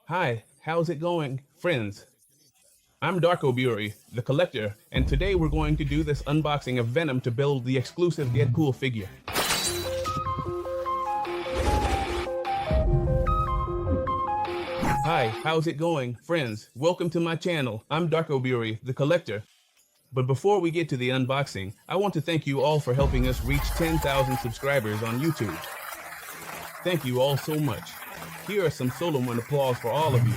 Hi, how's it going, friends? I'm Darkoburi, the collector, and today we're going to do this unboxing of Venom to build the exclusive Deadpool figure. Hi, how's it going, friends? Welcome to my channel. I'm Darkoburi, the collector. But before we get to the unboxing, I want to thank you all for helping us reach 10,000 subscribers on YouTube. Thank you all so much. Here are some solo-man applause for all of you.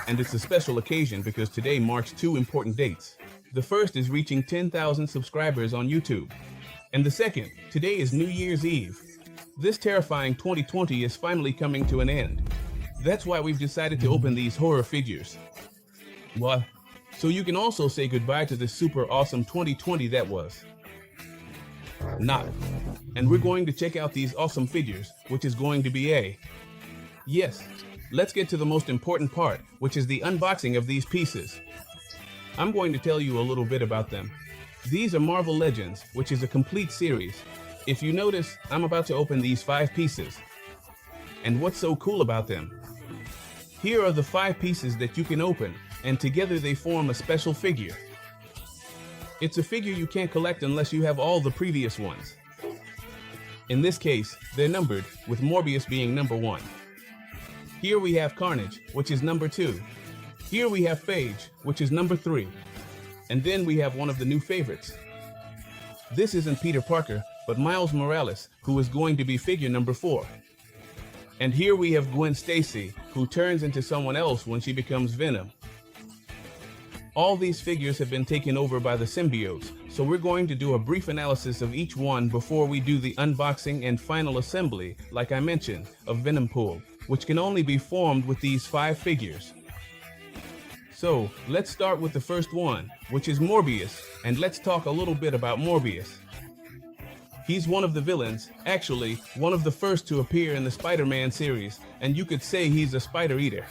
And it's a special occasion because today marks two important dates. The first is reaching 10,000 subscribers on YouTube. And the second, today is New Year's Eve. This terrifying 2020 is finally coming to an end. That's why we've decided to open these horror figures. What? So you can also say goodbye to this super awesome 2020 that was. Not. And we're going to check out these awesome figures, which is going to be a... Yes, let's get to the most important part, which is the unboxing of these pieces. I'm going to tell you a little bit about them. These are Marvel Legends, which is a complete series. If you notice, I'm about to open these 5 pieces. And what's so cool about them? Here are the 5 pieces that you can open, and together they form a special figure. It's a figure you can't collect unless you have all the previous ones. In this case, they're numbered, with Morbius being number 1. Here we have Carnage, which is number 2. Here we have Phage, which is number 3. And then we have one of the new favorites. This isn't Peter Parker, but Miles Morales, who is going to be figure number 4. And here we have Gwen Stacy, who turns into someone else when she becomes Venom. All these figures have been taken over by the symbiotes, so we're going to do a brief analysis of each one before we do the unboxing and final assembly, like I mentioned, of Venompool, which can only be formed with these 5 figures. So, let's start with the first one, which is Morbius, and let's talk a little bit about Morbius. He's one of the villains, actually, one of the first to appear in the Spider-Man series, and you could say he's a spider eater.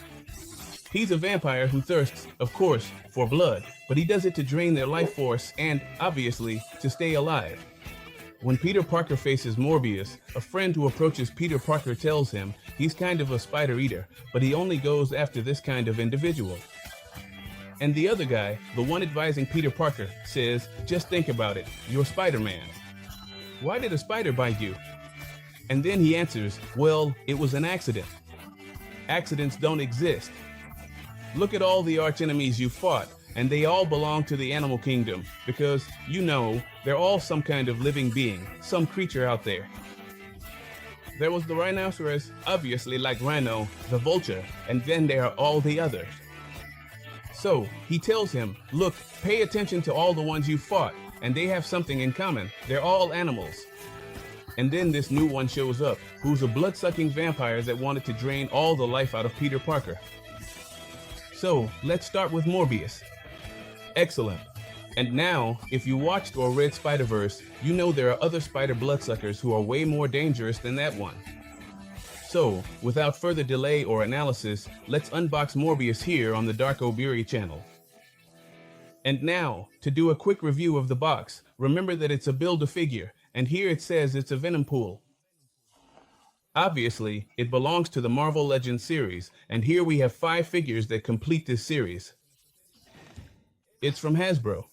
He's a vampire who thirsts, of course, for blood, but he does it to drain their life force and, obviously, to stay alive. When Peter Parker faces Morbius, a friend who approaches Peter Parker tells him he's kind of a spider eater, but he only goes after this kind of individual. And the other guy, the one advising Peter Parker, says, just think about it, you're Spider-Man. Why did a spider bite you? And then he answers, well, it was an accident. Accidents don't exist. Look at all the arch-enemies you fought, and they all belong to the animal kingdom, because, you know, they're all some kind of living being, some creature out there. There was the rhinoceros, obviously like Rhino, the vulture, and then there are all the others. So, he tells him, look, pay attention to all the ones you fought, and they have something in common. They're all animals. And then this new one shows up, who's a blood-sucking vampire that wanted to drain all the life out of Peter Parker. So, let's start with Morbius. Excellent. And now, if you watched or read Spider-Verse, you know there are other spider bloodsuckers who are way more dangerous than that one. So, without further delay or analysis, let's unbox Morbius here on the Darkoburi channel. And now, to do a quick review of the box, remember that it's a Build-A-Figure, and here it says it's a Venompool. Obviously, it belongs to the Marvel Legends series, and here we have 5 figures that complete this series. It's from Hasbro.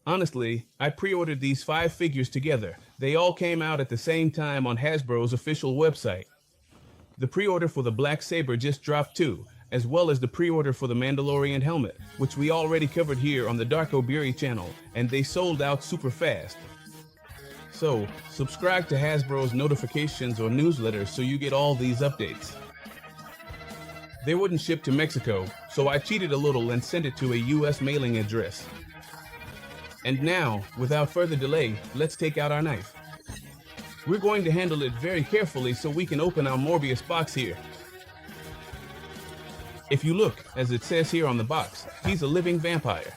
Honestly, I pre-ordered these 5 figures together. They all came out at the same time on Hasbro's official website. The pre-order for the Black Saber just dropped too, as well as the pre-order for the Mandalorian helmet, which we already covered here on the Darkoburi channel, and they sold out super fast. So, subscribe to Hasbro's notifications or newsletters so you get all these updates. They wouldn't ship to Mexico, so I cheated a little and sent it to a US mailing address. And now, without further delay, let's take out our knife. We're going to handle it very carefully so we can open our Morbius box here. If you look, as it says here on the box, he's a living vampire.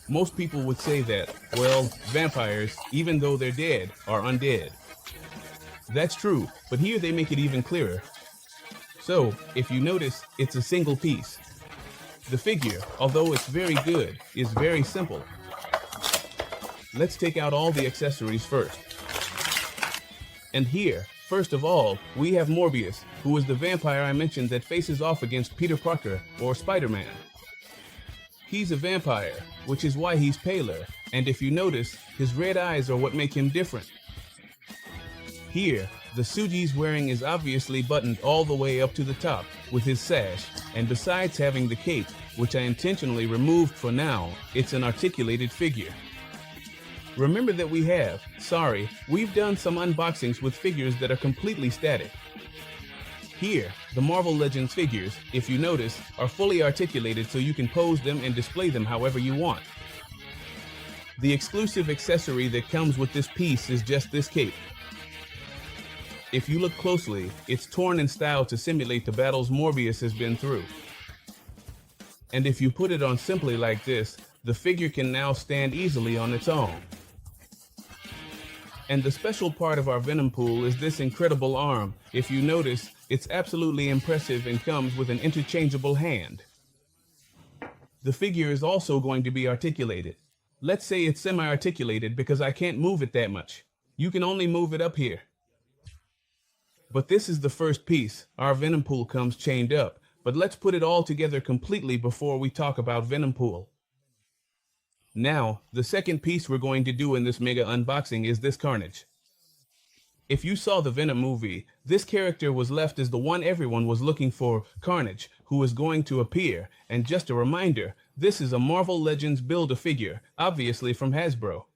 Most people would say that, well, vampires, even though they're dead, are undead. That's true, but here they make it even clearer. So, if you notice, it's a single piece. The figure, although it's very good, is very simple. Let's take out all the accessories first. And here, First of all, we have Morbius, who is the vampire I mentioned that faces off against Peter Parker or Spider-Man. He's a vampire, which is why he's paler, and if you notice, his red eyes are what make him different. Here, the suit he's wearing is obviously buttoned all the way up to the top with his sash, and besides having the cape, which I intentionally removed for now, it's an articulated figure. Remember that we've done some unboxings with figures that are completely static. Here, the Marvel Legends figures, if you notice, are fully articulated so you can pose them and display them however you want. The exclusive accessory that comes with this piece is just this cape. If you look closely, it's torn in style to simulate the battles Morbius has been through. And if you put it on simply like this, the figure can now stand easily on its own. And the special part of our Venompool is this incredible arm. If you notice, it's absolutely impressive and comes with an interchangeable hand. The figure is also going to be articulated. Let's say it's semi-articulated because I can't move it that much. You can only move it up here. But this is the first piece. Our Venompool comes chained up, but let's put it all together completely before we talk about Venompool. Now, the second piece we're going to do in this mega unboxing is this Carnage. If you saw the Venom movie, this character was left as the one everyone was looking for, Carnage, who is going to appear. And just a reminder, this is a Marvel Legends Build-A-Figure, obviously from Hasbro.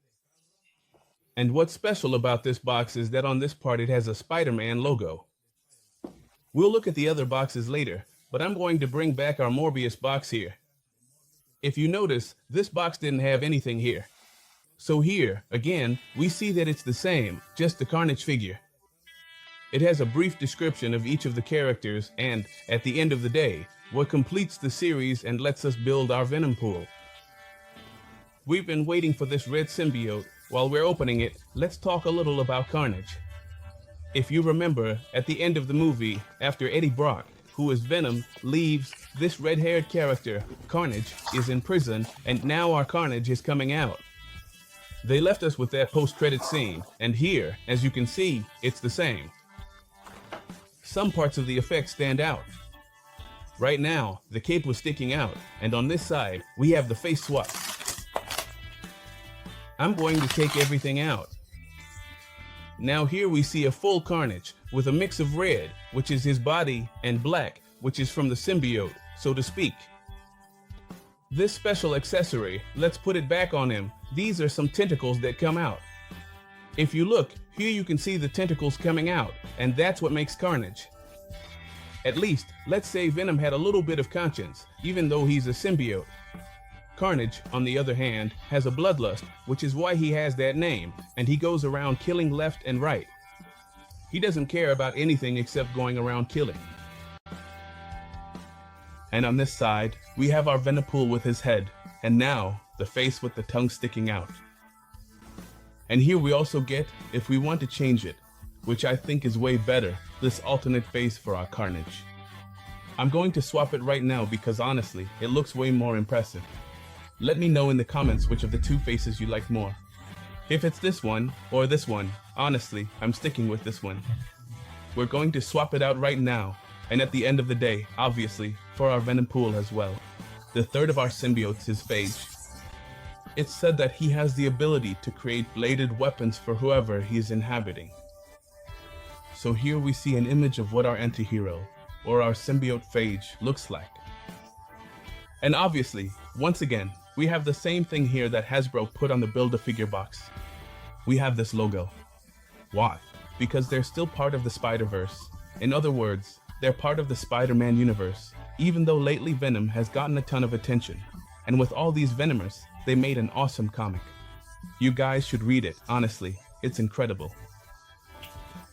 And what's special about this box is that on this part it has a Spider-Man logo. We'll look at the other boxes later, but I'm going to bring back our Morbius box here. If you notice, this box didn't have anything here. So here, again, we see that it's the same, just the Carnage figure. It has a brief description of each of the characters and, at the end of the day, what completes the series and lets us build our Venompool. We've been waiting for this red symbiote. While we're opening it, let's talk a little about Carnage. If you remember, at the end of the movie, after Eddie Brock, who is Venom, leaves, this red-haired character, Carnage, is in prison, and now our Carnage is coming out. They left us with that post-credit scene, and here, as you can see, it's the same. Some parts of the effect stand out. Right now, the cape was sticking out, and on this side, we have the face swap. I'm going to take everything out. Now here we see a full Carnage with a mix of red, which is his body, and black, which is from the symbiote, so to speak. This special accessory, let's put it back on him. These are some tentacles that come out. If you look, here you can see the tentacles coming out, and that's what makes Carnage. At least, let's say Venom had a little bit of conscience, even though he's a symbiote. Carnage, on the other hand, has a bloodlust, which is why he has that name, and he goes around killing left and right. He doesn't care about anything except going around killing. And on this side, we have our Venompool with his head, and now, the face with the tongue sticking out. And here we also get, if we want to change it, which I think is way better, this alternate face for our Carnage. I'm going to swap it right now because honestly, it looks way more impressive. Let me know in the comments which of the two faces you like more. If it's this one, or this one, honestly, I'm sticking with this one. We're going to swap it out right now, and at the end of the day, obviously, for our Venompool as well. The third of our symbiotes is Phage. It's said that he has the ability to create bladed weapons for whoever he is inhabiting. So here we see an image of what our antihero, or our symbiote Phage, looks like. And obviously, once again, we have the same thing here that Hasbro put on the Build-A-Figure box. We have this logo. Why? Because they're still part of the Spider-Verse. In other words, they're part of the Spider-Man universe, even though lately Venom has gotten a ton of attention. And with all these Venomers, they made an awesome comic. You guys should read it, honestly, it's incredible.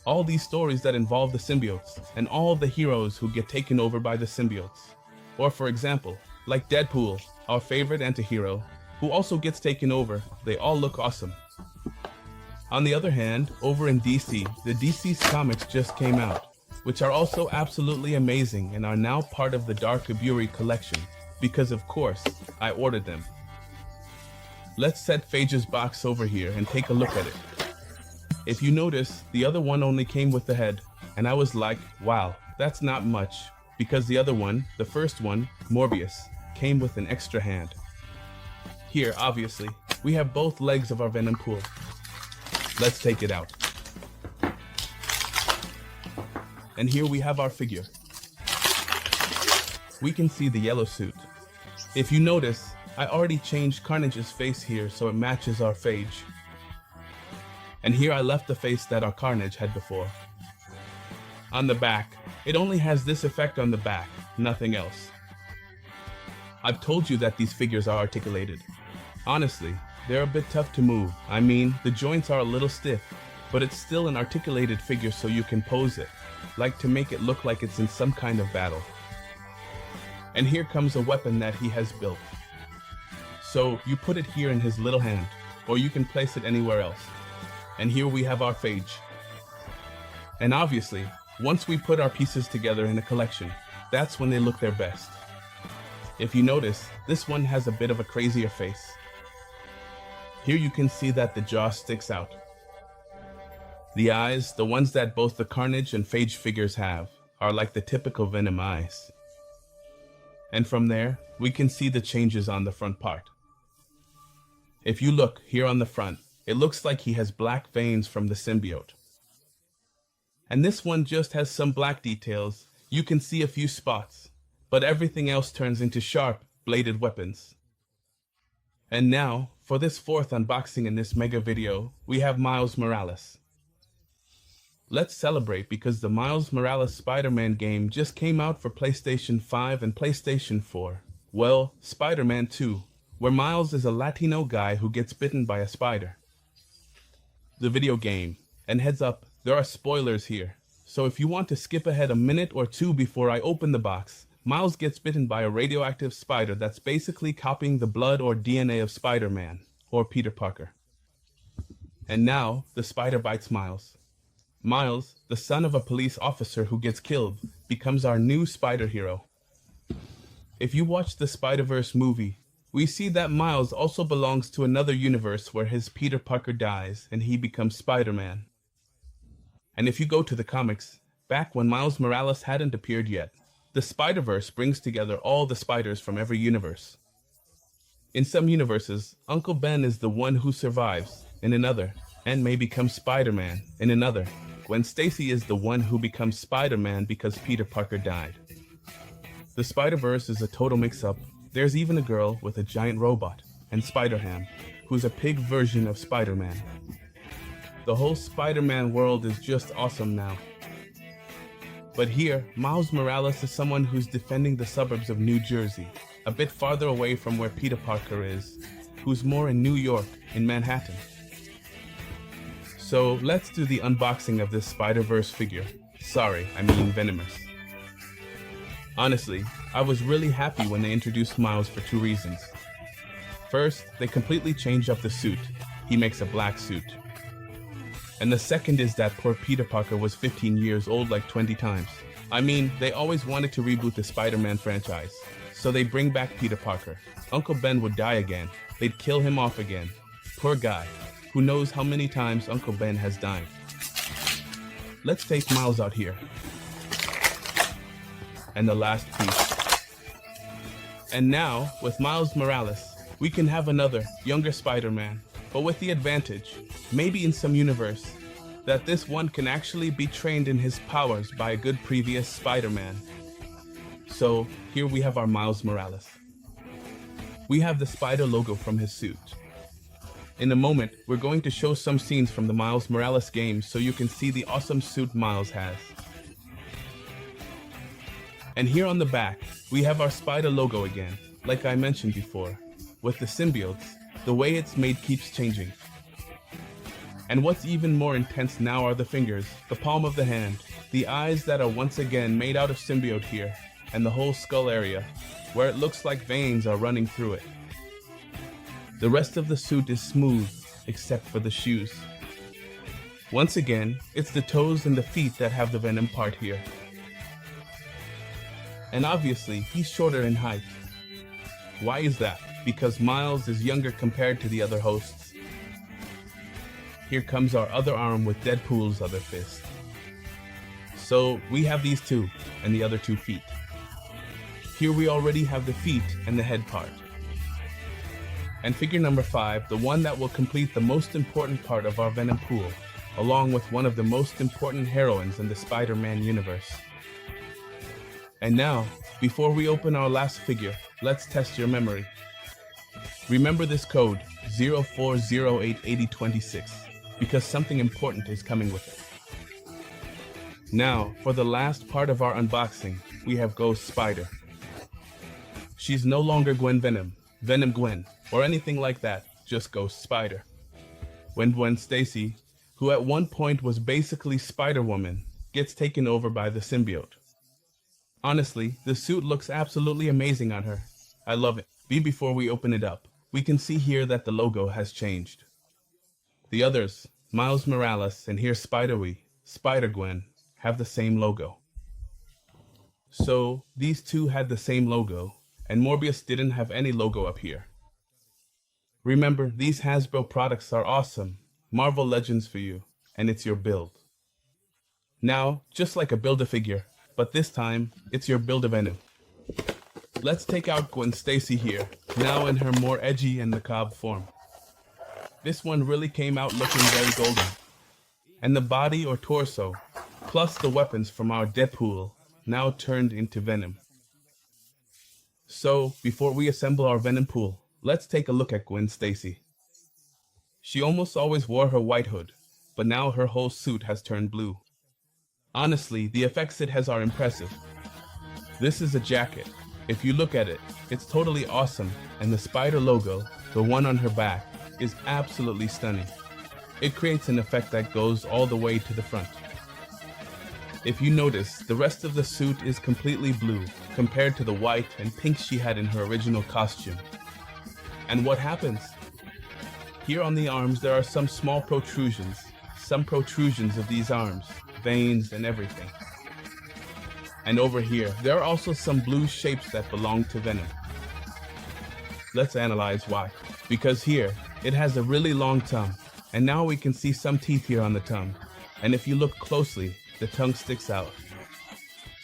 All these stories that involve the symbiotes, and all the heroes who get taken over by the symbiotes. Or for example, like Deadpool, our favorite antihero, who also gets taken over, they all look awesome. On the other hand, over in DC, the DC's comics just came out, which are also absolutely amazing and are now part of the Darkoburi collection, because of course, I ordered them. Let's set Phage's box over here and take a look at it. If you notice, the other one only came with the head, and I was like, wow, that's not much, because the other one, the first one, Morbius, came with an extra hand. Here, obviously, we have both legs of our Venompool. Let's take it out. And here we have our figure. We can see the yellow suit. If you notice, I already changed Carnage's face here so it matches our Phage. And here I left the face that our Carnage had before. On the back, it only has this effect on the back, nothing else. I've told you that these figures are articulated. Honestly, they're a bit tough to move. I mean, the joints are a little stiff, but it's still an articulated figure so you can pose it, like to make it look like it's in some kind of battle. And here comes a weapon that he has built. So you put it here in his little hand, or you can place it anywhere else. And here we have our Phage. And obviously, once we put our pieces together in a collection, that's when they look their best. If you notice, this one has a bit of a crazier face. Here you can see that the jaw sticks out. The eyes, the ones that both the Carnage and Phage figures have, are like the typical Venom eyes. And from there, we can see the changes on the front part. If you look here on the front, it looks like he has black veins from the symbiote. And this one just has some black details. You can see a few spots, but everything else turns into sharp, bladed weapons. And now, for this fourth unboxing in this mega video, we have Miles Morales. Let's celebrate because the Miles Morales Spider-Man game just came out for PlayStation 5 and PlayStation 4. Well, Spider-Man 2, where Miles is a Latino guy who gets bitten by a spider. The video game, and heads up, there are spoilers here, so if you want to skip ahead a minute or two before I open the box, Miles gets bitten by a radioactive spider that's basically copying the blood or DNA of Spider-Man, or Peter Parker. And now, the spider bites Miles. Miles, the son of a police officer who gets killed, becomes our new spider hero. If you watch the Spider-Verse movie, we see that Miles also belongs to another universe where his Peter Parker dies and he becomes Spider-Man. And if you go to the comics, back when Miles Morales hadn't appeared yet, the Spider-Verse brings together all the spiders from every universe. In some universes, Uncle Ben is the one who survives, in another, and may become Spider-Man, in another, Gwen Stacy is the one who becomes Spider-Man because Peter Parker died. The Spider-Verse is a total mix-up. There's even a girl with a giant robot, and Spider-Ham, who's a pig version of Spider-Man. The whole Spider-Man world is just awesome now. But here, Miles Morales is someone who's defending the suburbs of New Jersey, a bit farther away from where Peter Parker is, who's more in New York, in Manhattan. So let's do the unboxing of this Spider-Verse figure. Sorry, I mean Venomverse. Honestly, I was really happy when they introduced Miles for two reasons. First, they completely changed up the suit. He makes a black suit. And the second is that poor Peter Parker was 15 years old like 20 times. I mean, they always wanted to reboot the Spider-Man franchise, so they bring back Peter Parker. Uncle Ben would die again. They'd kill him off again. Poor guy. Who knows how many times Uncle Ben has died. Let's take Miles out here. And the last piece. And now, with Miles Morales, we can have another, younger Spider-Man, but with the advantage, maybe in some universe, that this one can actually be trained in his powers by a good previous Spider-Man. So, here we have our Miles Morales. We have the spider logo from his suit. In a moment, we're going to show some scenes from the Miles Morales game so you can see the awesome suit Miles has. And here on the back, we have our spider logo again, like I mentioned before. With the symbiotes, the way it's made keeps changing. And what's even more intense now are the fingers, the palm of the hand, the eyes that are once again made out of symbiote here, and the whole skull area, where it looks like veins are running through it. The rest of the suit is smooth, except for the shoes. Once again, it's the toes and the feet that have the Venom part here. And obviously, he's shorter in height. Why is that? Because Miles is younger compared to the other hosts. here comes our other arm with Deadpool's other fist. So we have these two, and the other 2 feet. Here we already have the feet and the head part. And figure number 5, the one that will complete the most important part of our Venompool, along with one of the most important heroines in the Spider-Man universe. And now, before we open our last figure, let's test your memory. Remember this code, 04088026, because something important is coming with it. Now, for the last part of our unboxing, we have Ghost Spider. She's no longer Gwen Venom, Venom Gwen, or anything like that, just Ghost Spider. When Gwen Stacy, who at one point was basically Spider-Woman, gets taken over by the symbiote. Honestly, the suit looks absolutely amazing on her. I love it. Before we open it up, we can see here that the logo has changed. The others, Miles Morales and here Spider-Gwen, have the same logo. So, these two had the same logo, and Morbius didn't have any logo up here. Remember, these Hasbro products are awesome, Marvel Legends for you, and it's your build. Now, just like a Build-A-Figure, but this time, it's your Build-A-Venom. Let's take out Gwen Stacy here, now in her more edgy and macabre form. This one really came out looking very golden. And the body or torso, plus the weapons from our Deadpool, now turned into Venom. So, before we assemble our Venompool, let's take a look at Gwen Stacy. She almost always wore her white hood, but now her whole suit has turned blue. Honestly, the effects it has are impressive. This is a jacket. If you look at it, it's totally awesome, and the spider logo, the one on her back, is absolutely stunning. It creates an effect that goes all the way to the front. If you notice, the rest of the suit is completely blue, compared to the white and pink she had in her original costume. And what happens? Here on the arms there are some small protrusions, of these arms, veins and everything. And over here, there are also some blue shapes that belong to Venom. Let's analyze why. Because here, it has a really long tongue, and now we can see some teeth here on the tongue. And if you look closely, the tongue sticks out.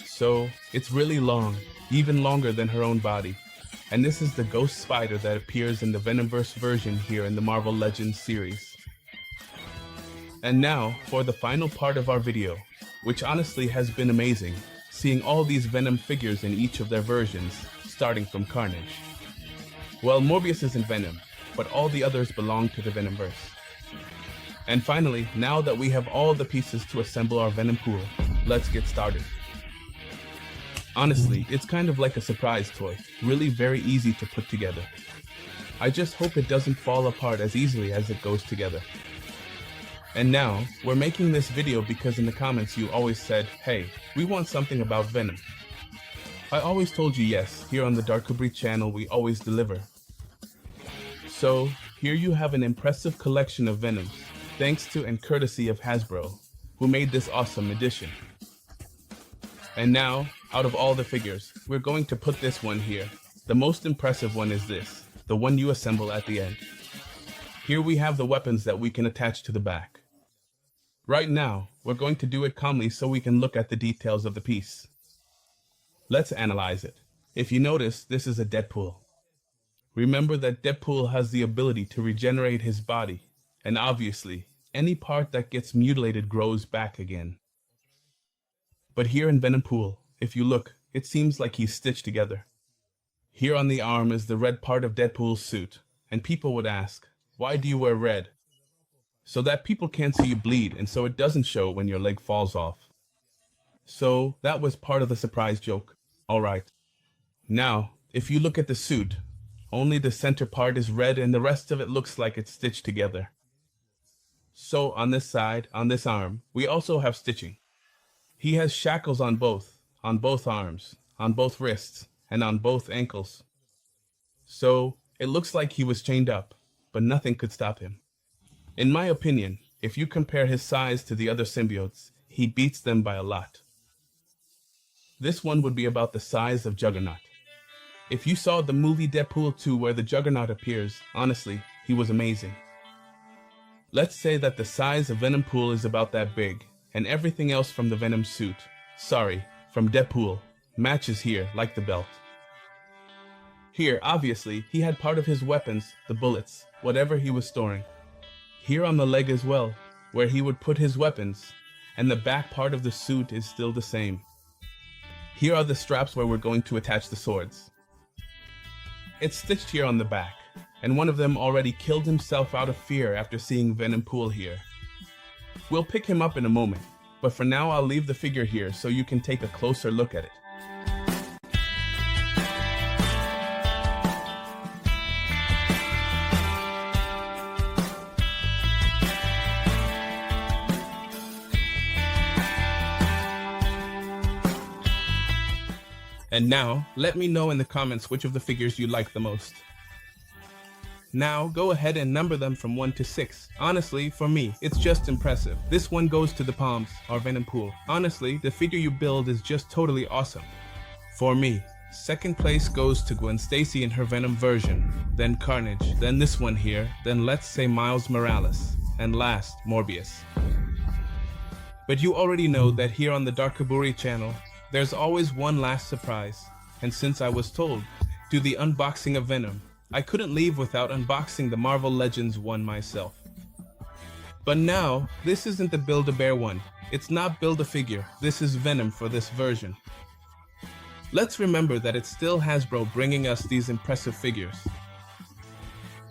So, it's really long, even longer than her own body. And this is the ghost spider that appears in the Venomverse version here in the Marvel Legends series. And now, for the final part of our video, which honestly has been amazing, seeing all these Venom figures in each of their versions, starting from Carnage. Well, Morbius isn't Venom, but all the others belong to the Venomverse. And finally, now that we have all the pieces to assemble our Venompool, let's get started. Honestly, it's kind of like a surprise toy, really very easy to put together. I just hope it doesn't fall apart as easily as it goes together. And now, we're making this video because in the comments you always said, hey, we want something about Venom. I always told you yes, here on the Darkoburi channel we always deliver. So, here you have an impressive collection of Venoms, thanks to and courtesy of Hasbro, who made this awesome edition. And now, out of all the figures, we're going to put this one here. The most impressive one is this, the one you assemble at the end. Here we have the weapons that we can attach to the back. Right now, we're going to do it calmly so we can look at the details of the piece. Let's analyze it. If you notice, this is a Deadpool. Remember that Deadpool has the ability to regenerate his body, and obviously, any part that gets mutilated grows back again. But here in Venompool, if you look, it seems like he's stitched together. Here on the arm is the red part of Deadpool's suit, and people would ask, why do you wear red? So that people can't see you bleed, and so it doesn't show when your leg falls off. So that was part of the surprise joke. Alright. Now, if you look at the suit, only the center part is red and the rest of it looks like it's stitched together. So on this side, on this arm, we also have stitching. He has shackles on both arms, on both wrists, and on both ankles. So it looks like he was chained up, but nothing could stop him. In my opinion, if you compare his size to the other symbiotes, he beats them by a lot. This one would be about the size of Juggernaut. If you saw the movie Deadpool 2 where the Juggernaut appears, honestly, he was amazing. Let's say that the size of Venompool is about that big, and everything else from the Venom suit, from Deadpool, matches here like the belt. Here, obviously, he had part of his weapons, the bullets, whatever he was storing. Here on the leg as well, where he would put his weapons, and the back part of the suit is still the same. Here are the straps where we're going to attach the swords. It's stitched here on the back, and one of them already killed himself out of fear after seeing Venompool here. We'll pick him up in a moment, but for now I'll leave the figure here so you can take a closer look at it. And now, let me know in the comments which of the figures you like the most. Now, go ahead and number them from 1 to 6. Honestly, for me, it's just impressive. This one goes to the Palms, our Venompool. Honestly, the figure you build is just totally awesome. For me, second place goes to Gwen Stacy in her Venom version, then Carnage, then this one here, then let's say Miles Morales, and last, Morbius. But you already know that here on the Darkoburi channel, there's always one last surprise, and since I was told, do the unboxing of Venom, I couldn't leave without unboxing the Marvel Legends one myself. But now, this isn't the Build-A-Bear one, it's not Build-A-Figure, this is Venom for this version. Let's remember that it's still Hasbro bringing us these impressive figures.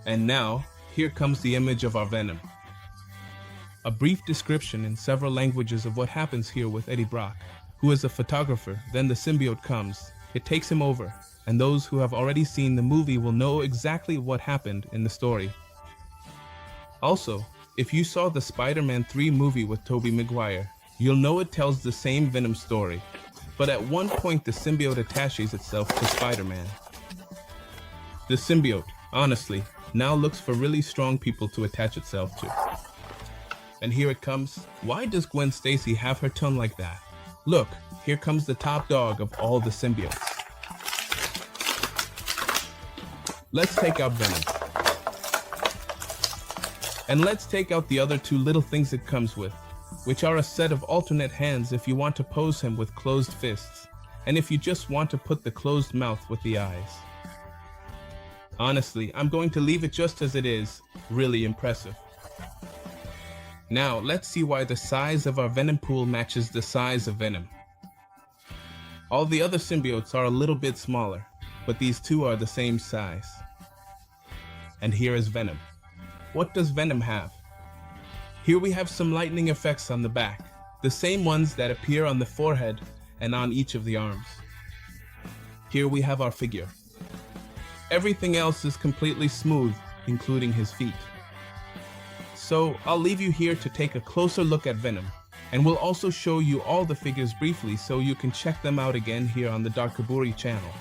And now, here comes the image of our Venom. A brief description in several languages of what happens here with Eddie Brock, who is a photographer. Then the symbiote comes, it takes him over, and those who have already seen the movie will know exactly what happened in the story. Also, if you saw the Spider-Man 3 movie with Tobey Maguire, you'll know it tells the same Venom story, but at one point the symbiote attaches itself to Spider-Man. The symbiote, honestly, now looks for really strong people to attach itself to. And here it comes. Why does Gwen Stacy have her tongue like that? Look, here comes the top dog of all the symbiotes. Let's take out Venom. And let's take out the other two little things it comes with, which are a set of alternate hands if you want to pose him with closed fists, and if you just want to put the closed mouth with the eyes. Honestly, I'm going to leave it just as it is. Really impressive. Now, let's see why the size of our Venompool matches the size of Venom. All the other symbiotes are a little bit smaller, but these two are the same size. And here is Venom. What does Venom have? Here we have some lightning effects on the back, the same ones that appear on the forehead and on each of the arms. Here we have our figure. Everything else is completely smooth, including his feet. So I'll leave you here to take a closer look at Venom, and we'll also show you all the figures briefly so you can check them out again here on the Darkoburi channel.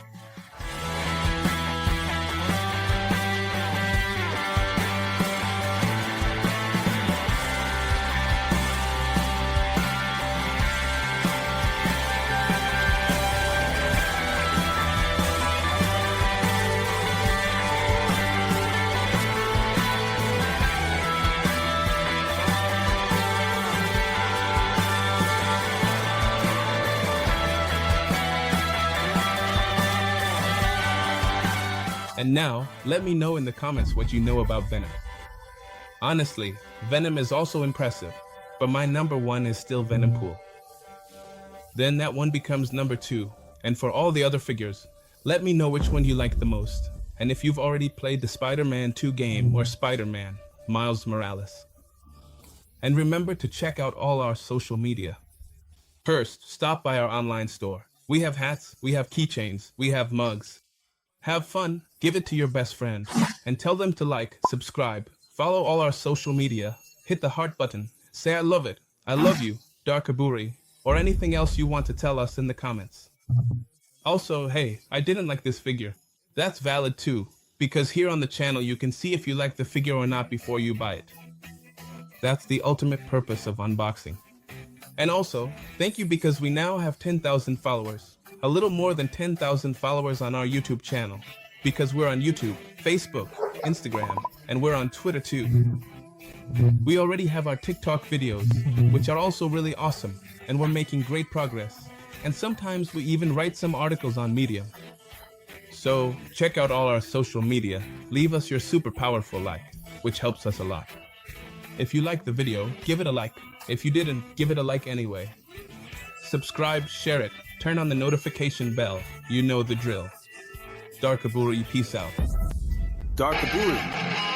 And now, let me know in the comments what you know about Venom. Honestly, Venom is also impressive, but my number one is still Venompool. Then that one becomes number 2, and for all the other figures, let me know which one you like the most, and if you've already played the Spider-Man 2 game or Spider-Man, Miles Morales. And remember to check out all our social media. First, stop by our online store. We have hats, we have keychains, we have mugs. Have fun, give it to your best friend, and tell them to like, subscribe, follow all our social media, hit the heart button, say I love it, I love you, Darkoburi, or anything else you want to tell us in the comments. Also, hey, I didn't like this figure. That's valid too, because here on the channel you can see if you like the figure or not before you buy it. That's the ultimate purpose of unboxing. And also, thank you because we now have 10,000 followers. A little more than 10,000 followers on our YouTube channel, because we're on YouTube, Facebook, Instagram, and we're on Twitter too. We already have our TikTok videos, which are also really awesome, and we're making great progress. And sometimes we even write some articles on Medium. So check out all our social media, leave us your super powerful like, which helps us a lot. If you liked the video, give it a like. If you didn't, give it a like anyway. Subscribe, share it, turn on the notification bell, you know the drill. Darkoburi Peace Out. Darkoburi.